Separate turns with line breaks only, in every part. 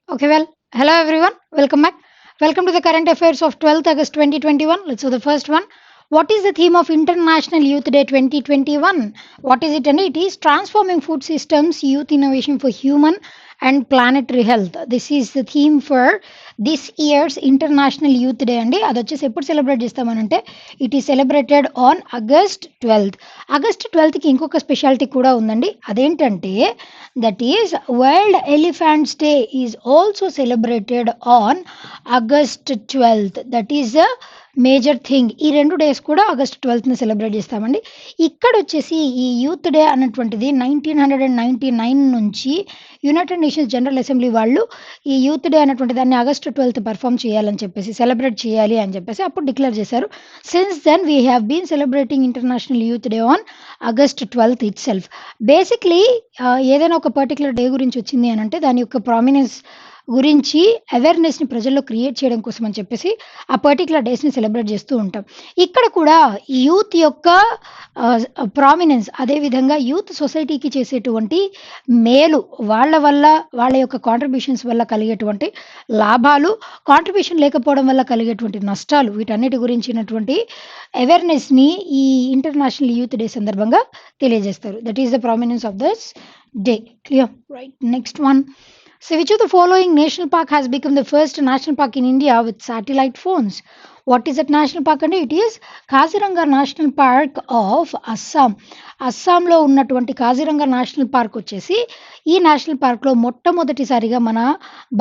Okay, well, hello everyone. Welcome back. Welcome to the current affairs of 12th August 2021. Let's do the first one. What is the theme of International Youth Day 2021? What is it? And it is transforming food systems, youth innovation for human and planetary health. This is the theme for this year's International Youth Day అండి. అది వచ్చేసి ఎప్పుడు celebrate చేస్తామనంటే it is celebrated on August 12కి ఇంకొక speciality కూడా ఉందండి. అదేంటంటే that is World Elephants Day is also celebrated on August 12th. That is a major thing. ఈ 2 డేస్ కూడా ఆగస్ట్ 12థ్‌న సెలబ్రేట్ చేస్తామండి. ఇక్కడొచ్చేసి ఈ యూత్ డే అన్నటువంటిది 1999 నుంచి యునైటెడ్ నేషన్స్ జనరల్ అసెంబ్లీ వాళ్ళు ఈ యూత్ డే అన్నటువంటి దాన్ని ఆగస్ట్ 12థ్ పెర్ఫార్మ్ చేయాలని చెప్పేసి, సెలబ్రేట్ చేయాలి అని చెప్పేసి అప్పుడు డిక్లేర్ చేశారు. Since then we have been celebrating international youth day on August 12థ్ ఇట్‌సెల్ఫ్. బేసిక్‌లీ ఏదైనా ఒక పర్టిక్యులర్ డే గురించి వచ్చింది అనంటే దాని యొక్క ప్రామినెన్స్ గురించి అవేర్‌నెస్‌ని ప్రజల్లో క్రియేట్ చేయడం కోసం అని చెప్పేసి ఆ పర్టిక్యులర్ డేస్‌ని సెలబ్రేట్ చేస్తూ ఉంటాం. ఇక్కడ కూడా యూత్ యొక్క ప్రామినెన్స్, అదేవిధంగా యూత్ సొసైటీకి చేసేటువంటి మేలు, వాళ్ళ వల్ల, వాళ్ళ యొక్క కాంట్రిబ్యూషన్స్ వల్ల కలిగేటువంటి లాభాలు, కాంట్రిబ్యూషన్ లేకపోవడం వల్ల కలిగేటువంటి నష్టాలు, వీటన్నిటి గురించినటువంటి అవేర్‌నెస్‌ని ఈ ఇంటర్నేషనల్ యూత్ డే సందర్భంగా తెలియజేస్తారు. That is the prominence of this day. Clear? Right. Next one. So, which of the following national park has become the first national park in India with satellite phones? What is that national park? And it is Kaziranga National Park of Assam. అస్సాంలో ఉన్నటువంటి Kaziranga national park వచ్చేసి ఈ national పార్క్లో మొట్టమొదటిసారిగా మన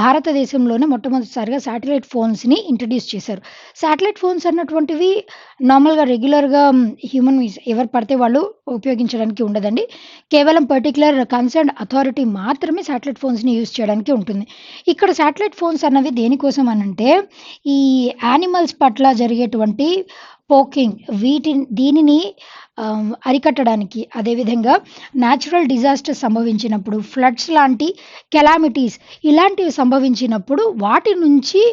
భారతదేశంలోనే మొట్టమొదటిసారిగా satellite ఫోన్స్ని introduce చేశారు. శాటిలైట్ ఫోన్స్ అన్నటువంటివి నార్మల్గా రెగ్యులర్గా హ్యూమన్ ఎవరు పడితే వాళ్ళు ఉపయోగించడానికి ఉండదండి. కేవలం పర్టికులర్ కన్సర్న్ అథారిటీ మాత్రమే శాటిలైట్ ఫోన్స్ని యూజ్ చేయడానికి ఉంటుంది. ఇక్కడ శాటిలైట్ ఫోన్స్ అన్నవి దేనికోసం అనంటే ఈ యానిమల్స్ పట్ల జరిగేటువంటి పోకింగ్, దీనిని అరికట్టడానికి, అదేవిధంగా న్యాచురల్ డిజాస్టర్స్ సంభవించినప్పుడు, ఫ్లడ్స్ లాంటి కెలామిటీస్ ఇలాంటివి సంభవించినప్పుడు వాటి నుంచి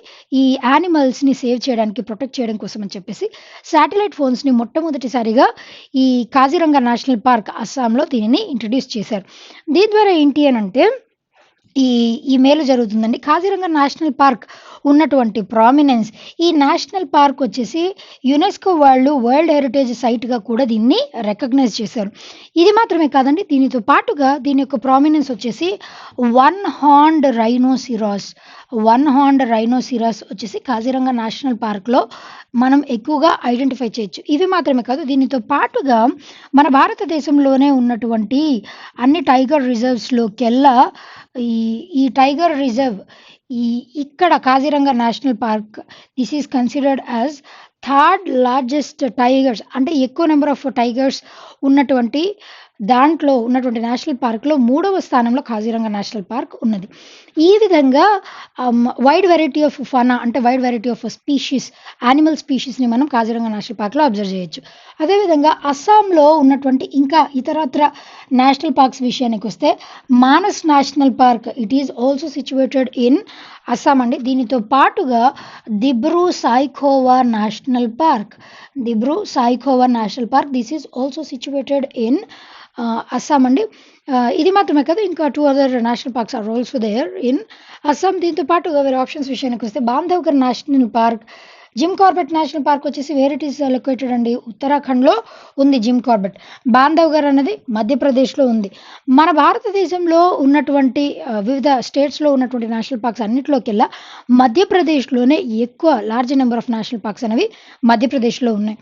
ఈ యానిమల్స్ని సేవ్ చేయడానికి, ప్రొటెక్ట్ చేయడం కోసం అని చెప్పేసి శాటిలైట్ ఫోన్స్ని మొట్టమొదటిసారిగా ఈ కాజిరంగా నేషనల్ పార్క్ అస్సాంలో దీనిని ఇంట్రడ్యూస్ చేశారు. దీని ద్వారా ఏంటి అని అంటే ఈ మేలు జరుగుతుందండి. కాజిరంగా నేషనల్ పార్క్ ఉన్నటువంటి ప్రామినెన్స్, ఈ నేషనల్ పార్క్ వచ్చేసి యునెస్కో వాళ్ళు వరల్డ్ హెరిటేజ్ సైట్గా కూడా దీన్ని రికగ్నైజ్ చేశారు. ఇది మాత్రమే కాదండి, దీనితో పాటుగా దీని యొక్క ప్రామినెన్స్ వచ్చేసి వన్ హార్న్డ్ రైనోసిరాస్ వచ్చేసి కాజిరంగా నేషనల్ పార్క్లో మనం ఎక్కువగా ఐడెంటిఫై చేయొచ్చు. ఇవి మాత్రమే కాదు, దీనితో పాటుగా మన భారతదేశంలోనే ఉన్నటువంటి అన్ని టైగర్ రిజర్వ్స్లోకెల్లా ఈ టైగర్ రిజర్వ్ ఇక్కడ Kaziranga national park this is considered as third largest tigers, అంటే ఎక్కువ నెంబర్ ఆఫ్ టైగర్స్ ఉన్నటువంటి దాంట్లో ఉన్నటువంటి నేషనల్ పార్క్లో 3వ స్థానంలో కాజిరంగా నేషనల్ పార్క్ ఉన్నది. ఈ విధంగా వైడ్ వెరైటీ ఆఫ్ ఫనా, అంటే wide variety of species, animal స్పీషీస్ని మనం కాజిరంగా నేషనల్ పార్క్లో అబ్జర్వ్ చేయొచ్చు. అదేవిధంగా అస్సాంలో ఉన్నటువంటి ఇంకా ఇతరత్ర నేషనల్ పార్క్స్ విషయానికి వస్తే Manas national park, it is also situated in Assam అండి. దీనితో పాటుగా Dibru Saikhowa national park, this is also situated in Assam అండి. ఇది మాత్రమే కాదు, ఇంకా 2 other national parks are also there in Assam. దీంతో పాటుగా వేరే ఆప్షన్స్ విషయానికి వస్తే Bandhavgarh national park, Jim Corbett national park వచ్చేసి వేర్ ఇట్ ఈస్ లొకేటెడ్ అండి, ఉత్తరాఖండ్లో ఉంది జిమ్ కార్బెట్. బాంధవ్గర్ అనేది మధ్యప్రదేశ్లో ఉంది. మన భారతదేశంలో ఉన్నటువంటి వివిధ స్టేట్స్లో ఉన్నటువంటి నేషనల్ పార్క్స్ అన్నింటిలోకెల్లా మధ్యప్రదేశ్లోనే ఎక్కువ large number of national parks అనేవి మధ్యప్రదేశ్లో ఉన్నాయి.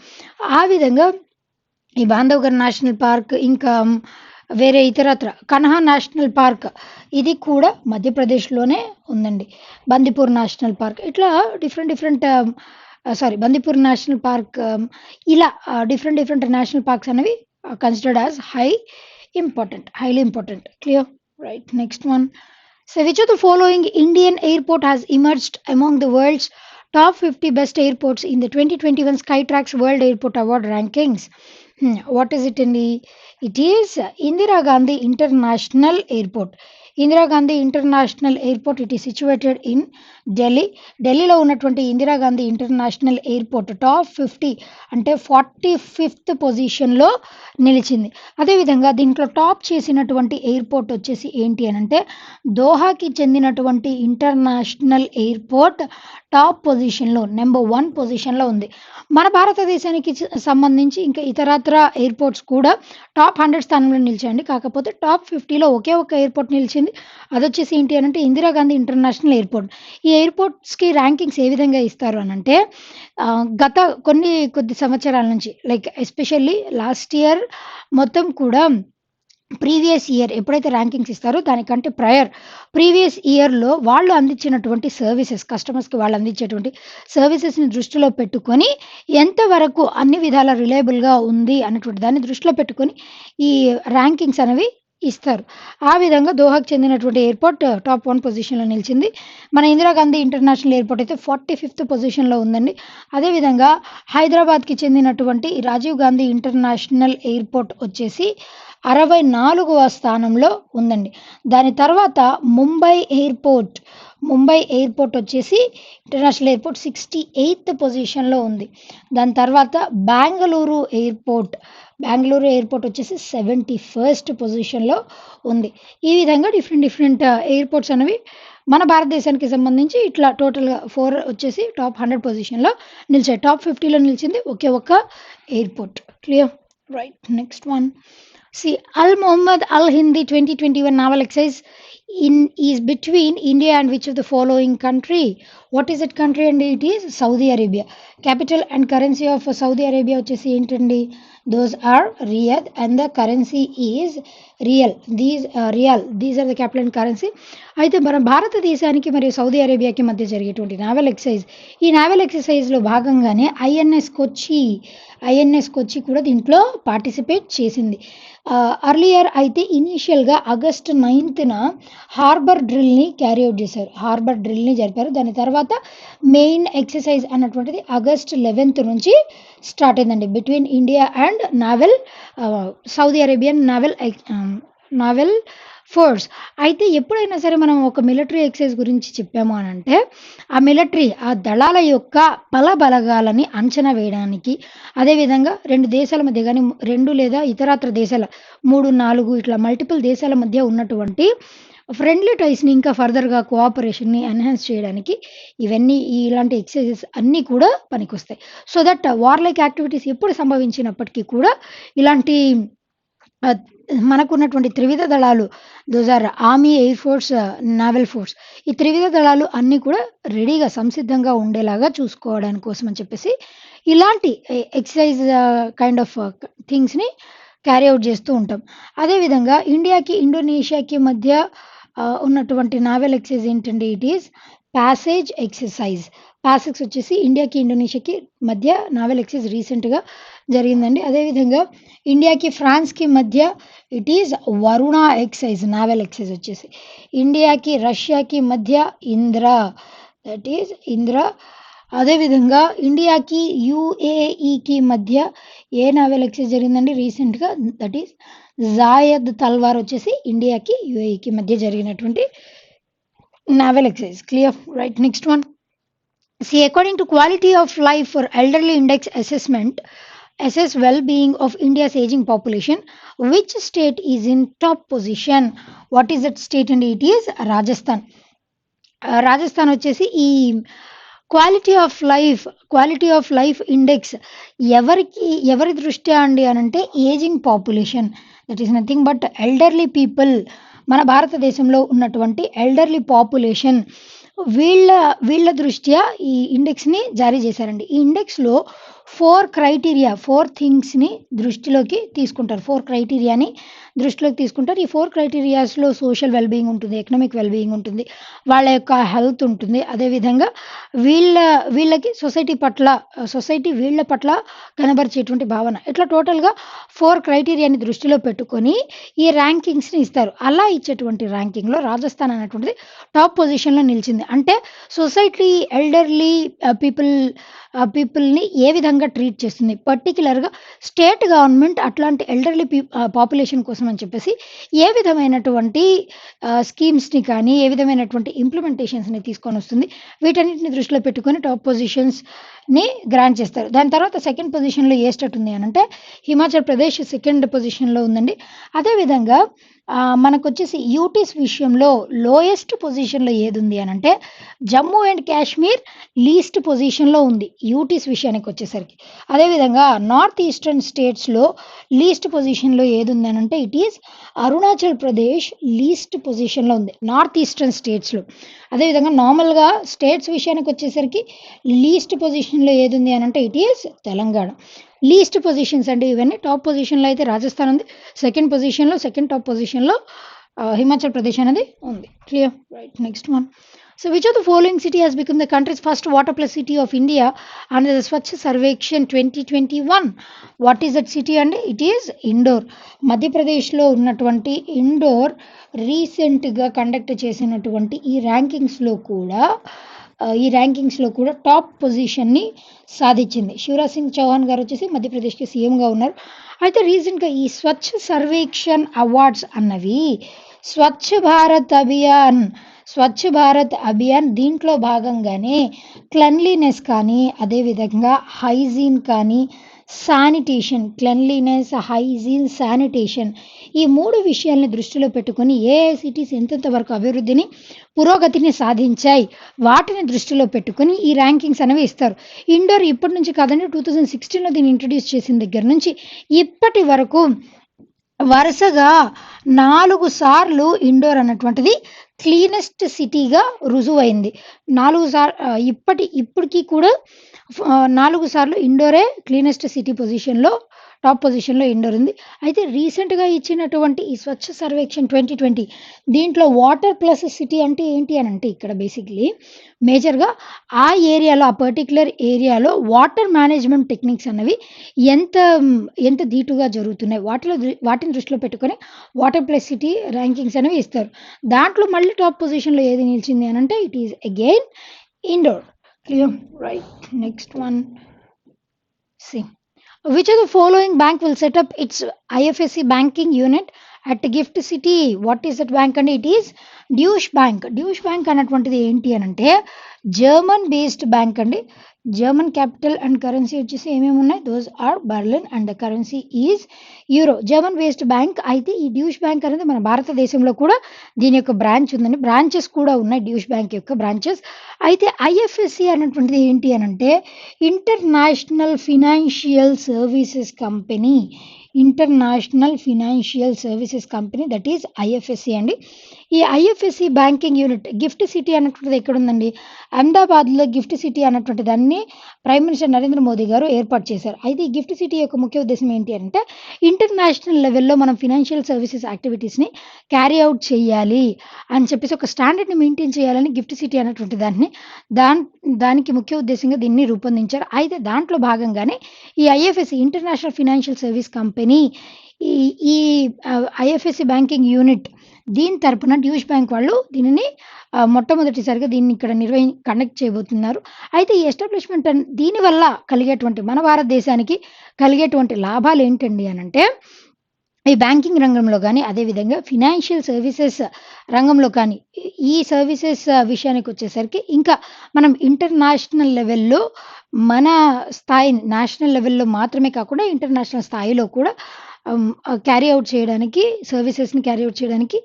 ఆ విధంగా ఈ బాంధవ్గర్ నేషనల్ పార్క్, ఇంకా వేరే ఇతరత్ర కన్హా నేషనల్ పార్క్, ఇది కూడా మధ్యప్రదేశ్లోనే ఉందండి. బందిపూర్ నేషనల్ పార్క్, ఇట్లా బందిపూర్ నేషనల్ పార్క్, ఇలా డిఫరెంట్ నేషనల్ పార్క్స్ అనేవి considered as highly important. Clear? Right. Next one. So, which of the following Indian airport has emerged among the world's top 50 best airports in the 2021 Skytrax World Airport Award rankings? What is it అండి? It is Indira Gandhi international airport. Indira Gandhi international airport it is situated in Delhi. ఢిల్లీలో ఉన్నటువంటి Indira Gandhi international airport top 50 అంటే 45th పొజిషన్లో నిలిచింది. అదేవిధంగా దీంట్లో top చేసినటువంటి airport వచ్చేసి ఏంటి అని అంటే దోహాకి చెందినటువంటి ఇంటర్నేషనల్ ఎయిర్పోర్ట్ టాప్ పొజిషన్లో నెంబర్ 1 పొజిషన్లో ఉంది. మన భారతదేశానికి సంబంధించి ఇంకా ఇతరత్ర ఎయిర్పోర్ట్స్ కూడా టాప్ 100 స్థానంలో నిలిచాయండి. కాకపోతే టాప్ 50లో ఒకే ఒక ఎయిర్పోర్ట్ నిలిచింది. అదొచ్చేసి ఏంటి అని అంటే ఇందిరాగాంధీ ఇంటర్నేషనల్ ఎయిర్పోర్ట్. ఈ ఎయిర్పోర్ట్స్‌కి ర్యాంకింగ్స్ ఏ విధంగా ఇస్తారు అనంటే గత కొద్ది సంవత్సరాల నుంచి లైక్ ఎస్పెషల్లీ లాస్ట్ ఇయర్ మొత్తం కూడా ప్రీవియస్ ఇయర్ ఎప్పుడైతే ర్యాంకింగ్స్ ఇస్తారో దానికంటే ప్రీవియస్ ఇయర్‌లో వాళ్ళు అందించినటువంటి సర్వీసెస్ కస్టమర్స్‌కి వాళ్ళు అందించేటువంటి సర్వీసెస్‌ని దృష్టిలో పెట్టుకొని ఎంతవరకు అన్ని విధాల రిలయబుల్‌గా ఉంది అన్నటువంటి దాన్ని దృష్టిలో పెట్టుకొని ఈ ర్యాంకింగ్స్ అనేవి ఇస్తారు. ఆ విధంగా దోహాకు చెందినటువంటి ఎయిర్పోర్ట్ టాప్ 1 పొజిషన్‌లో నిలిచింది. మన ఇందిరాగాంధీ ఇంటర్నేషనల్ ఎయిర్పోర్ట్ అయితే 45th పొజిషన్‌లో ఉందండి. అదేవిధంగా హైదరాబాద్‌కి చెందినటువంటి రాజీవ్ గాంధీ ఇంటర్నేషనల్ ఎయిర్పోర్ట్ వచ్చేసి 64వ స్థానంలో ఉందండి. దాని తర్వాత ముంబై ఎయిర్పోర్ట్ వచ్చేసి ఇంటర్నేషనల్ ఎయిర్పోర్ట్ 68th పొజిషన్‌లో ఉంది. దాని తర్వాత బెంగళూరు ఎయిర్పోర్ట్ వచ్చేసి 71st పొజిషన్‌లో ఉంది. ఈ విధంగా డిఫరెంట్ ఎయిర్పోర్ట్స్ అనేవి మన భారతదేశానికి సంబంధించి ఇట్లా టోటల్‌గా 4 వచ్చేసి టాప్ 100 పొజిషన్‌లో నిలిచాయి. టాప్ 50లో నిలిచింది ఒకే ఒక్క airport. Clear? Right. Next one. See, Al Muhammad Al Hindi 2021 naval exercise is between India and which of the following country? What is that country? And it is Saudi Arabia. Capital and currency of Saudi Arabia వచ్చేసి ఏంటండి? Those are Riyadh and the currency is Riyal. These are the capital and currency. అయితే మన భారతదేశానికి మరియు Saudi అరేబియాకి మధ్య జరిగేటువంటి naval exercise. ఈ naval ఎక్సర్సైజ్లో భాగంగానే ఐఎన్ఎస్ కొచ్చి కూడా దీంట్లో పార్టిసిపేట్ చేసింది. అర్లియర్ అయితే ఇనీషియల్‌గా ఆగస్ట్ 9న హార్బర్ డ్రిల్‌ని జరిపారు. దాని తర్వాత మెయిన్ ఎక్సర్సైజ్ అన్నటువంటిది ఆగస్ట్ 11th నుంచి స్టార్ట్ అయిందండి. Between India and Saudi Arabian naval force. అయితే ఎప్పుడైనా సరే మనం ఒక మిలిటరీ ఎక్సర్సైజ్ గురించి చెప్పాము అనంటే ఆ దళాల యొక్క బలగాలని అంచనా వేయడానికి, అదేవిధంగా 2 దేశాల మధ్య గానీ 2 లేదా ఇతరత్ర దేశాల 3, 4 ఇట్లా మల్టిపుల్ దేశాల మధ్య ఉన్నటువంటి ఫ్రెండ్లీ టైస్‌ని ఇంకా ఫర్దర్‌గా కోఆపరేషన్‌ని ఎన్హాన్స్ చేయడానికి ఇలాంటి ఎక్సర్సైజెస్ అన్నీ కూడా పనికొస్తాయి. So that war like activities ఎప్పుడు సంభవించినప్పటికీ కూడా ఇలాంటి మనకున్నటువంటి త్రివిధ దళాలు those are army, air force, naval force. ఈ త్రివిధ దళాలు అన్నీ కూడా రెడీగా సంసిద్ధంగా ఉండేలాగా చూసుకోవడానికి కోసం అని చెప్పేసి ఇలాంటి ఎక్సర్సైజ్ కైండ్ ఆఫ్ థింగ్స్‌ని క్యారీ అవుట్ చేస్తూ ఉంటాం. అదేవిధంగా ఇండియాకి, ఇండోనేషియాకి మధ్య ఉన్నటువంటి నావల్ ఎక్సర్సైజ్ ఏంటండి? It is passage exercise. వచ్చేసి ఇండియాకి, ఇండోనేషియాకి మధ్య నావల్ ఎక్సర్సైజ్ రీసెంట్‌గా జరిగిందండి. అదేవిధంగా ఇండియాకి, ఫ్రాన్స్‌కి మధ్య it is Varuna exercise. Naval exercise వచ్చేసి ఇండియాకి, రష్యాకి మధ్య ఇంద్ర. అదేవిధంగా ఇండియాకి, యూఏఈకి మధ్య ఏ నావల్ ఎక్సర్సైజ్ జరిగిందండి రీసెంట్‌గా? దట్ ఈస్ జాయద్ తల్వార్ వచ్చేసి ఇండియాకి, యూఏఈకి మధ్య జరిగినటువంటి naval exercise. Clear? Right. Next one. See, according to quality of life for elderly index assess well-being of India's aging population, which state is in top position? What is that state? And it is Rajasthan. Rajasthan వచ్చేసి ఈ quality of life index ఎవరి దృష్ట్యా అండి అనంటే ageing population. That is nothing but elderly people. మన భారతదేశంలో ఉన్నటువంటి elderly population వీళ్ళ దృష్ట్యా ఈ ఇండెక్స్‌ని జారీ చేశారండి. ఈ ఇండెక్స్‌లో 4 థింగ్స్‌ని దృష్టిలోకి తీసుకుంటారు. 4 క్రైటీరియాని దృష్టిలోకి తీసుకుంటారు. ఈ 4 క్రైటీరియాస్‌లో సోషల్ వెల్ బీయింగ్ ఉంటుంది, ఎకనామిక్ వెల్ బీయింగ్ ఉంటుంది, వాళ్ళ యొక్క హెల్త్ ఉంటుంది. అదేవిధంగా వీళ్ళ వీళ్ళకి సొసైటీ వీళ్ళ పట్ల కనబరిచేటువంటి భావన. ఇట్లా టోటల్‌గా 4 క్రైటీరియాని దృష్టిలో పెట్టుకొని ఈ ర్యాంకింగ్స్‌ని ఇస్తారు. అలా ఇచ్చేటువంటి ర్యాంకింగ్‌లో రాజస్థాన్ అనేటువంటిది టాప్ పొజిషన్‌లో నిలిచింది. అంటే సొసైటీ ఎల్డర్లీ పీపుల్‌ని ఏ విధంగా ట్రీట్ చేస్తుంది. పర్టిక్యులర్‌గా స్టేట్ గవర్నమెంట్ అట్లాంటి ఎల్డర్లీ పాపులేషన్ కోసం అని చెప్పేసి ఏ విధమైనటువంటి స్కీమ్స్‌ని కానీ, ఏ విధమైనటువంటి ఇంప్లిమెంటేషన్స్‌ని తీసుకొనొస్తుంది. వీటన్నిటిని దృష్టిలో పెట్టుకొని టాప్ పొజిషన్స్‌ని గ్రాంట్ చేస్తారు. దాని తర్వాత సెకండ్ పొజిషన్‌లో ఏ స్టేట్ ఉంది అనంటే హిమాచల్ ప్రదేశ్ సెకండ్ పొజిషన్‌లో ఉందండి. అదేవిధంగా మనకొచ్చేసి యూటీస్ విషయంలో లోయెస్ట్ పొజిషన్‌లో ఏదుంది అనంటే జమ్మూ అండ్ కాశ్మీర్ లీస్ట్ పొజిషన్‌లో ఉంది యూటీస్ విషయానికొచ్చేసరికి. అదేవిధంగా నార్త్ ఈస్టర్న్ స్టేట్స్‌లో లీస్ట్ పొజిషన్‌లో ఏదుంది అనంటే it is Arunachal Pradesh least పొజిషన్‌లో ఉంది నార్త్ ఈస్టర్న్ స్టేట్స్‌లో. అదేవిధంగా నార్మల్‌గా స్టేట్స్ విషయానికొచ్చేసరికి లీస్ట్ పొజిషన్‌లో ఏదుంది అనంటే it is Telangana. Least positions అండి ఇవన్నీ. టాప్ పొజిషన్‌లో అయితే రాజస్థాన్ ఉంది. సెకండ్ టాప్ పొజిషన్‌లో హిమాచల్ ప్రదేశ్ అనేది ఉంది. Clear? Right. Next one. So which of the following city has become the country's first water plus city of India under the Swachh Sarvekshan 2021? What is that city అండి? It is Indore. మధ్యప్రదేశ్లో ఉన్నటువంటి indoor రీసెంట్గా conduct చేసినటువంటి ఈ ర్యాంకింగ్స్లో కూడా top పొజిషన్ని సాధించింది. శివరాజ్ సింగ్ చౌహాన్ గారు వచ్చేసి మధ్యప్రదేశ్కి సీఎంగా ఉన్నారు. అయితే రీసెంట్గా ఈ స్వచ్ఛ సర్వేక్షణ్ అవార్డ్స్ అన్నవి స్వచ్ఛ భారత్ అభియాన్ దీంట్లో భాగంగానే క్లెన్లీనెస్ కానీ, అదేవిధంగా హైజీన్ కానీ, శానిటేషన్ ఈ 3 విషయాల్ని దృష్టిలో పెట్టుకొని ఏ సిటీస్ ఎంతెంత వరకు అభివృద్ధిని, పురోగతిని సాధించాయి వాటిని దృష్టిలో పెట్టుకొని ఈ ర్యాంకింగ్స్ అనేవి ఇస్తారు. ఇండోర్ ఇప్పటి నుంచి కాదండి 2016లో దీన్ని ఇంట్రడ్యూస్ చేసిన దగ్గర నుంచి ఇప్పటి వరకు వరుసగా 4 సార్లు ఇండోర్ అన్నటువంటిది క్లీనెస్ట్ సిటీగా రుజువైంది. ఇప్పటికి కూడా 4 సార్లు ఇండోరే క్లీనెస్ట్ సిటీ టాప్ పొజిషన్లో ఇండోర్ ఉంది. అయితే రీసెంట్గా ఇచ్చినటువంటి ఈ స్వచ్ఛ సర్వేక్షణ్ 2020 దీంట్లో వాటర్ ప్లస్ సిటీ అంటే ఏంటి అని అంటే ఇక్కడ బేసిక్లీ మేజర్గా ఆ పర్టికులర్ ఏరియాలో వాటర్ మేనేజ్మెంట్ టెక్నిక్స్ అనేవి ఎంత ధీటుగా జరుగుతున్నాయి వాటిని దృష్టిలో పెట్టుకొని వాటర్ ప్లస్ సిటీ ర్యాంకింగ్స్ అనేవి ఇస్తారు. దాంట్లో మళ్ళీ టాప్ పొజిషన్లో ఏది నిలిచింది అని అంటే it is again Indore. Clear? Right. Next one. See. Which of the following bank will set up its IFSC banking unit at Gift City? What is that bank? And it is Deutsche Bank. Deutsche Bank అన్నటువంటిది ఏంటి అని అంటే German based bank అండి. German capital and currency వచ్చేసి ఏమేమి ఉన్నాయి? Those are Berlin and the currency is euro. German based bank. అయితే ఈ డ్యూష్ బ్యాంక్ అనేది మన భారతదేశంలో కూడా దీని యొక్క బ్రాంచ్ ఉందండి. బ్రాంచెస్ కూడా ఉన్నాయి డ్యూష్ బ్యాంక్ యొక్క బ్రాంచెస్. అయితే ఐఎఫ్ఎస్సి అనేటువంటిది ఏంటి అని అంటే international financial services company. That is IFSC అండి. ఈ IFSC banking unit gift city అన్నటువంటిది ఎక్కడ ఉందండి? అహ్మదాబాద్లో గిఫ్ట్ సిటీ అన్నటువంటి దాన్ని ప్రైమ్ మినిస్టర్ నరేంద్ర మోదీ గారు ఏర్పాటు చేశారు. అయితే ఈ గిఫ్ట్ సిటీ యొక్క ముఖ్య ఉద్దేశం ఏంటి అంటే ఇంటర్నేషనల్ లెవెల్లో మనం ఫినాన్షియల్ సర్వీసెస్ యాక్టివిటీస్ని క్యారీ అవుట్ చేయాలి అని చెప్పేసి ఒక స్టాండర్డ్ని మెయింటైన్ చేయాలని గిఫ్ట్ సిటీ అన్నటువంటి దానికి ముఖ్య ఉద్దేశంగా దీన్ని రూపొందించారు. అయితే దాంట్లో భాగంగానే ఈ IFSC international financial service company ఈ ఐఎఫ్ఎస్సి బ్యాంకింగ్ యూనిట్ దీని తరపున డ్యూష్ బ్యాంక్ వాళ్ళు దీనిని మొట్టమొదటిసారిగా దీన్ని ఇక్కడ కండక్ట్ చేయబోతున్నారు. అయితే ఈ ఎస్టాబ్లిష్మెంట్ దీనివల్ల మన భారతదేశానికి కలిగేటువంటి లాభాలు ఏంటండి అని అంటే ఈ బ్యాంకింగ్ రంగంలో కానీ, అదేవిధంగా ఫినాన్షియల్ సర్వీసెస్ రంగంలో కానీ ఈ సర్వీసెస్ విషయానికి వచ్చేసరికి ఇంకా మనం ఇంటర్నేషనల్ లెవెల్లో మన స్థాయిని నేషనల్ లెవెల్లో మాత్రమే కాకుండా ఇంటర్నేషనల్ స్థాయిలో కూడా సర్వీసెస్ని క్యారీ అవుట్ చేయడానికి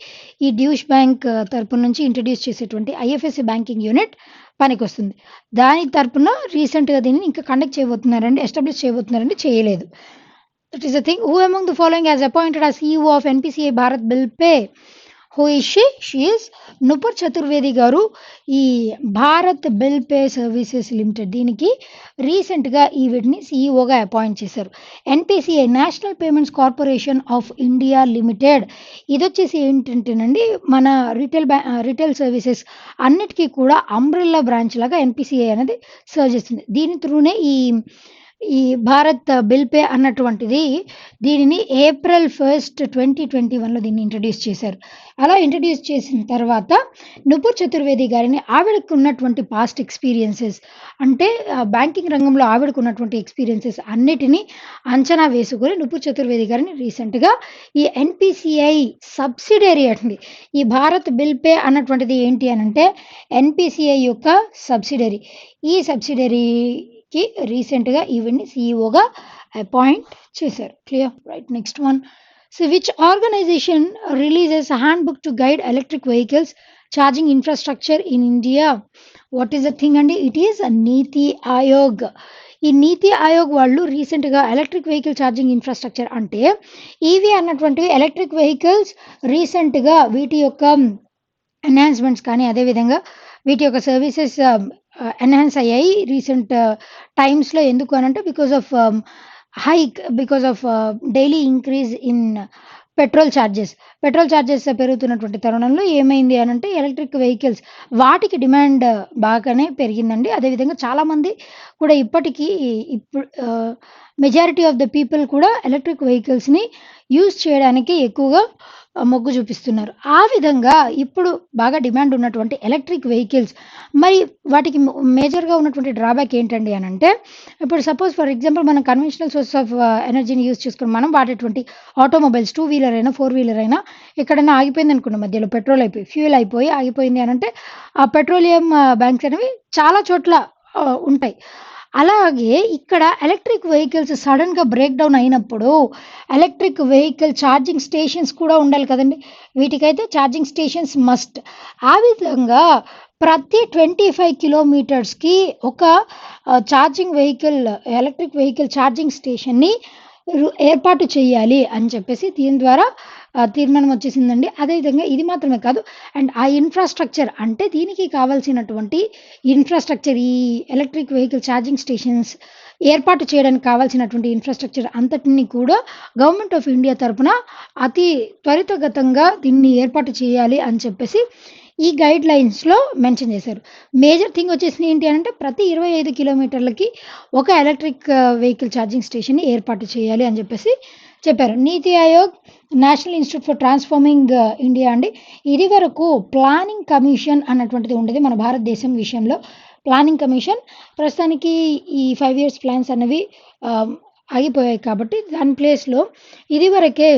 ఈ డ్యూష్ బ్యాంక్ తరపు నుంచి ఇంట్రడ్యూస్ చేసేటువంటి ఐఎఫ్ఎస్సి బ్యాంకింగ్ యూనిట్ పనికొస్తుంది. దాని తరపున రీసెంట్గా దీన్ని ఇంకా ఎస్టాబ్లిష్ చేయబోతున్నారండి, చేయలేదు. That is the thing. Who among the following has appointed as CEO of NPCI Bharat Bill Pay? Who is she? She is Nupur Chaturvedi గారు. ఈ Bharat bill pay services limited దీనికి రీసెంట్గా వీటిని సీఈఓగా అపాయింట్ చేశారు. NPCI national payments corporation of India limited ఇది వచ్చేసి ఏంటంటేనండి మన రిటైల్ సర్వీసెస్ అన్నిటికీ కూడా అంబ్రెల్లా బ్రాంచ్ లాగా ఎన్పిసిఐ అనేది సర్వ్ చేస్తుంది. దీని త్రూనే ఈ భారత్ బిల్ పే అన్నటువంటిది దీనిని ఏప్రిల్ 1, 2021లో దీన్ని ఇంట్రడ్యూస్ చేశారు. అలా ఇంట్రడ్యూస్ చేసిన తర్వాత నుపుర్ చతుర్వేది గారిని ఆవిడకు ఉన్నటువంటి పాస్ట్ ఎక్స్పీరియన్సెస్ అంటే బ్యాంకింగ్ రంగంలో ఆవిడకు ఉన్నటువంటి ఎక్స్పీరియన్సెస్ అన్నిటినీ అంచనా వేసుకొని నుపుర్ చతుర్వేది గారిని రీసెంట్గా ఈ ఎన్పిసిఐ సబ్సిడరీ అండి. ఈ భారత్ బిల్ పే అన్నటువంటిది ఏంటి అని అంటే ఎన్పిసిఐ యొక్క సబ్సిడరీ. ఈ సబ్సిడరీకి రీసెంట్గా ఈవిడ్ని సీఈఓగా అపాయింట్ చేశారు. Clear? Right. Next one. So which organisation releases handbook to guide electric vehicles charging infrastructure in India? What is the thing అండి? It is NITI Aayog. ఈ నీతి ఆయోగ్ వాళ్ళు రీసెంట్గా ఎలక్ట్రిక్ వెహికల్ ఛార్జింగ్ ఇన్ఫ్రాస్ట్రక్చర్ అంటే ఈవీ అన్నటువంటివి ఎలక్ట్రిక్ వెహికల్స్ రీసెంట్గా వీటి యొక్క ఎన్హాన్స్మెంట్స్ కానీ అదేవిధంగా వీటి యొక్క సర్వీసెస్ ఎన్హాన్స్ అయ్యాయి రీసెంట్ టైమ్స్లో. ఎందుకు అనంటే because of daily increase in petrol charges పెరుగుతున్నటువంటి తరుణంలో ఏమైంది అని అంటే ఎలక్ట్రిక్ వెహికల్స్ వాటికి డిమాండ్ బాగానే పెరిగిందండి. అదేవిధంగా చాలామంది కూడా ఇప్పుడు మెజారిటీ ఆఫ్ ద పీపుల్ కూడా ఎలక్ట్రిక్ వెహికల్స్ని యూజ్ చేయడానికి ఎక్కువగా మొగ్గు చూపిస్తున్నారు. ఆ విధంగా ఇప్పుడు బాగా డిమాండ్ ఉన్నటువంటి ఎలక్ట్రిక్ వెహికల్స్ మరి వాటికి మేజర్గా ఉన్నటువంటి డ్రాబ్యాక్ ఏంటండి అని అంటే ఇప్పుడు సపోజ్ ఫర్ ఎగ్జాంపుల్ మనం కన్వెన్షనల్ సోర్స్ ఆఫ్ ఎనర్జీని యూజ్ చేసుకుని మనం వాడేటువంటి ఆటోమొబైల్స్ 2 వీలర్ అయినా 4 వీలర్ అయినా ఎక్కడైనా ఆగిపోయింది అనుకున్న మధ్యలో ఫ్యూయల్ అయిపోయి ఆగిపోయింది అని అంటే ఆ పెట్రోలియం బ్యాంక్స్ అనేవి చాలా చోట్ల ఉంటాయి. అలాగే ఇక్కడ ఎలక్ట్రిక్ వెహికల్స్ సడన్గా బ్రేక్ డౌన్ అయినప్పుడు ఎలక్ట్రిక్ వెహికల్ ఛార్జింగ్ స్టేషన్స్ కూడా ఉండాలి కదండి. వీటికైతే ఛార్జింగ్ స్టేషన్స్ మస్ట్. ఆ విధంగా ప్రతి 25 కిలోమీటర్స్కి ఒక ఎలక్ట్రిక్ వెహికల్ ఛార్జింగ్ స్టేషన్ని ఏర్పాటు చేయాలి అని చెప్పేసి దీని ద్వారా తీర్మానం వచ్చేసిందండి. అదేవిధంగా ఇది మాత్రమే కాదు అండ్ ఆ ఇన్ఫ్రాస్ట్రక్చర్ అంటే దీనికి కావాల్సినటువంటి ఇన్ఫ్రాస్ట్రక్చర్ ఈ ఎలక్ట్రిక్ వెహికల్ ఛార్జింగ్ స్టేషన్స్ ఏర్పాటు చేయడానికి కావాల్సినటువంటి ఇన్ఫ్రాస్ట్రక్చర్ అంతటిని కూడా గవర్నమెంట్ ఆఫ్ ఇండియా తరఫున అతి త్వరితగతంగా దీన్ని ఏర్పాటు చేయాలి అని చెప్పేసి ఈ గైడ్ లైన్స్లో మెన్షన్ చేశారు. మేజర్ థింగ్ వచ్చేసి ఏంటి అంటే ప్రతి 25 కిలోమీటర్లకి ఒక ఎలక్ట్రిక్ వెహికల్ ఛార్జింగ్ స్టేషన్ని ఏర్పాటు చేయాలి అని చెప్పేసి చెప్పారు. నీతి Aayog national institute for transforming India అండి. ఇది వరకు ప్లానింగ్ కమిషన్ అన్నటువంటిది ఉండేది మన భారతదేశం విషయంలో. ప్లానింగ్ కమిషన్ ప్రస్తుతానికి ఈ 5 years ప్లాన్స్ అనేవి ఆగిపోయాయి కాబట్టి దాని ప్లేస్లో ఇదివరకే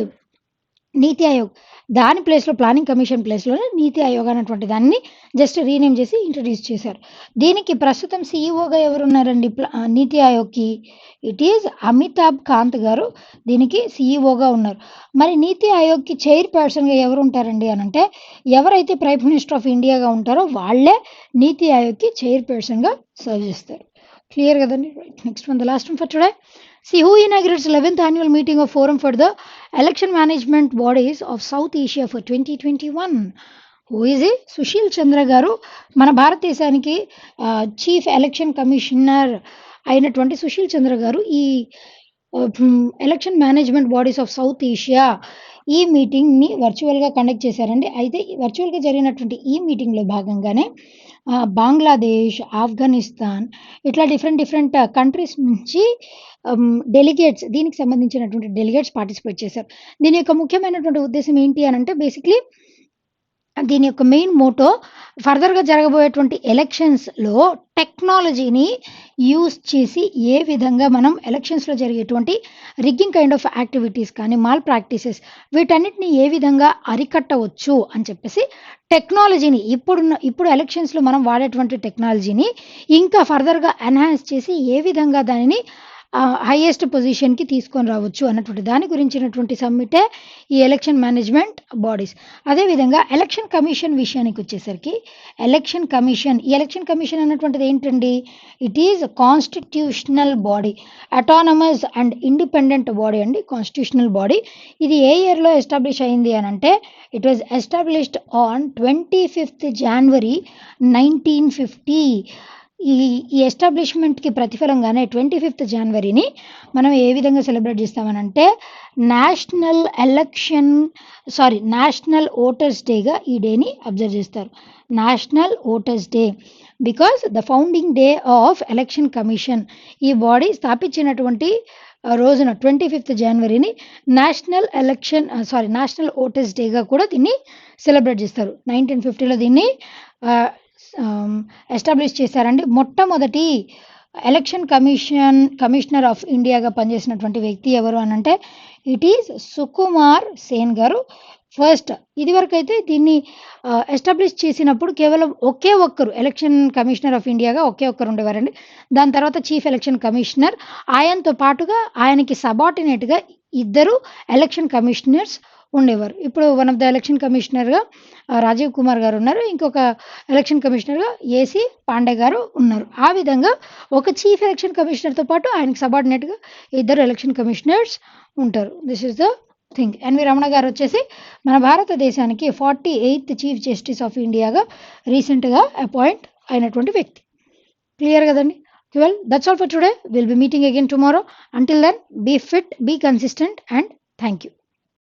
నీతి ఆయోగ్ దాని ప్లేస్లో ప్లానింగ్ కమిషన్ ప్లేస్లోనే నీతి ఆయోగ్ అన్నటువంటి దాన్ని జస్ట్ రీనేమ్ చేసి ఇంట్రడ్యూస్ చేశారు. దీనికి ప్రస్తుతం సీఈఓగా ఎవరున్నారండి నీతి ఆయోగ్కి? ఇట్ ఈజ్ అమితాబ్ కాంత్ గారు దీనికి సీఈఓగా ఉన్నారు. మరి నీతి ఆయోగ్కి చైర్పర్సన్గా ఎవరు ఉంటారండి అని అంటే ఎవరైతే ప్రైమ్ మినిస్టర్ ఆఫ్ ఇండియాగా ఉంటారో వాళ్ళే నీతి ఆయోగ్కి చైర్పర్సన్గా సర్వ్ చేస్తారు. క్లియర్ కదండి? Right. Next one, the last one for today. See who inaugurates 11th annual meeting of Forum for the Election Management Bodies of South Asia for 2021. Who is he? Sushil చంద్ర గారు మన భారతదేశానికి chief election commissioner అయినటువంటి సుశీల్ చంద్ర గారు ఈ election management bodies of south Asia ఈ మీటింగ్ని వర్చువల్గా conduct చేశారండి. అయితే వర్చువల్గా జరిగినటువంటి ఈ మీటింగ్లో భాగంగానే బంగ్లాదేశ్, ఆఫ్ఘనిస్తాన్ ఇట్లా డిఫరెంట్ కంట్రీస్ నుంచి డెలిగేట్స్ దీనికి సంబంధించినటువంటి డెలిగేట్స్ పార్టిసిపేట్ చేశారు. దీని యొక్క ముఖ్యమైనటువంటి ఉద్దేశం ఏంటి అని అంటే బేసిక్లీ దీని యొక్క మెయిన్ మోటో ఫర్దర్గా జరగబోయేటువంటి ఎలక్షన్స్లో టెక్నాలజీని యూస్ చేసి ఏ విధంగా మనం ఎలక్షన్స్లో జరిగేటువంటి రిగ్గింగ్ కైండ్ ఆఫ్ యాక్టివిటీస్ కానీ మాల్ ప్రాక్టీసెస్ వీటన్నిటిని ఏ విధంగా అరికట్టవచ్చు అని చెప్పేసి టెక్నాలజీని ఇప్పుడు ఎలక్షన్స్లో మనం వాడేటువంటి టెక్నాలజీని ఇంకా ఫర్దర్గా ఎన్హాన్స్ చేసి ఏ విధంగా దానిని హైయెస్ట్ పొజిషన్కి తీసుకొని రావచ్చు అన్నటువంటి దాని గురించినటువంటి సమ్మిటే ఈ ఎలక్షన్ మేనేజ్మెంట్ బాడీస్. అదేవిధంగా ఎలక్షన్ కమిషన్ విషయానికి వచ్చేసరికి ఈ ఎలక్షన్ కమిషన్ అన్నటువంటిది ఏంటండి, it is constitutional body, autonomous and independent body అండి, కాన్స్టిట్యూషనల్ బాడీ. ఇది ఏ ఇయర్లో ఎస్టాబ్లిష్ అయింది అని అంటే it was established on 25th January 1950. ఈ ఎస్టాబ్లిష్మెంట్కి ప్రతిఫలంగానే 25th Januaryని మనం ఏ విధంగా సెలబ్రేట్ చేస్తామనంటే నేషనల్ ఓటర్స్ డేగా ఈ డేని అబ్జర్వ్ చేస్తారు. National voters day because the founding day of election commission. ఈ బాడీ స్థాపించినటువంటి రోజున 25th Januaryని నేషనల్ ఓటర్స్ డేగా కూడా దీన్ని సెలబ్రేట్ చేస్తారు. 1950లో దీన్ని ఎస్టాబ్లిష్ చేశారండి. మొట్టమొదటి ఎలక్షన్ కమిషనర్ ఆఫ్ ఇండియాగా పనిచేసినటువంటి వ్యక్తి ఎవరు అని అంటే ఇట్ ఈజ్ సుకుమార్ సేన్ గారు. ఫస్ట్ ఇదివరకు అయితే దీన్ని ఎస్టాబ్లిష్ చేసినప్పుడు కేవలం ఒకే ఒక్కరు ఎలక్షన్ కమిషనర్ ఆఫ్ ఇండియాగా ఒకే ఒక్కరు ఉండేవారండి. దాని తర్వాత చీఫ్ ఎలక్షన్ కమిషనర్, ఆయనతో పాటుగా ఆయనకి సబార్డినేట్గా 2 ఎలక్షన్ కమిషనర్స్ ఉండేవారు. ఇప్పుడు వన్ ఆఫ్ ద ఎలక్షన్ కమిషనర్గా రాజీవ్ కుమార్ గారు ఉన్నారు, ఇంకొక ఎలక్షన్ కమిషనర్గా ఏసీ పాండే గారు ఉన్నారు. ఆ విధంగా ఒక చీఫ్ ఎలక్షన్ కమిషనర్తో పాటు ఆయనకి సబార్డినేట్గా 2 ఎలక్షన్ కమిషనర్స్ ఉంటారు. This is the thing. NV Ramana గారు వచ్చేసి మన భారతదేశానికి 48th చీఫ్ జస్టిస్ ఆఫ్ ఇండియాగా రీసెంట్గా అపాయింట్ అయినటువంటి వ్యక్తి. క్లియర్ కదండి? Well, that's all for today. We'll be meeting again tomorrow. Until then, be fit, be consistent, and thank you.